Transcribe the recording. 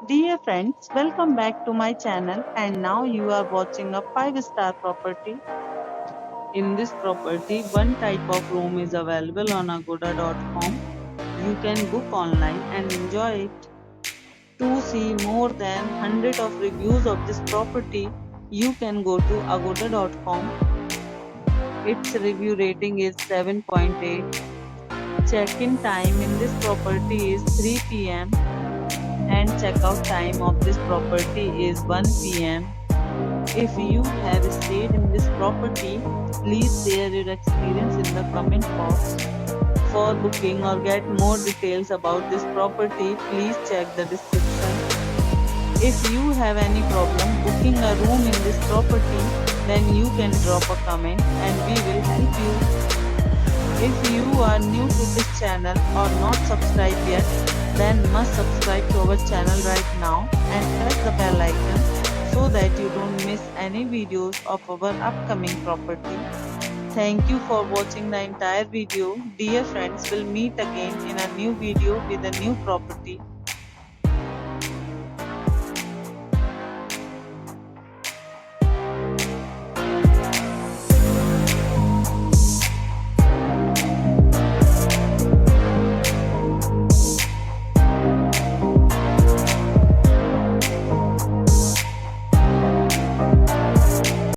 Dear friends, welcome back to my channel and now you are watching a 5-star property. In this property, one type of room is available on agoda.com. You can book online and enjoy it. To see more than 100 of reviews of this property, you can go to agoda.com. Its review rating is 7.8. Check-in time in this property is 3 p.m. and checkout time of this property is 1 p.m. If you have stayed in this property, please share your experience in the comment box. For booking or get more details about this property, please check the description. If you have any problem booking a room in this property, then you can drop a comment and we will help you. If you are new to this channel or not subscribed yet, then must subscribe to our channel right now and press the bell icon so that you don't miss any videos of our upcoming property. Thank you for watching the entire video. Dear friends, will meet again in a new video with a new property.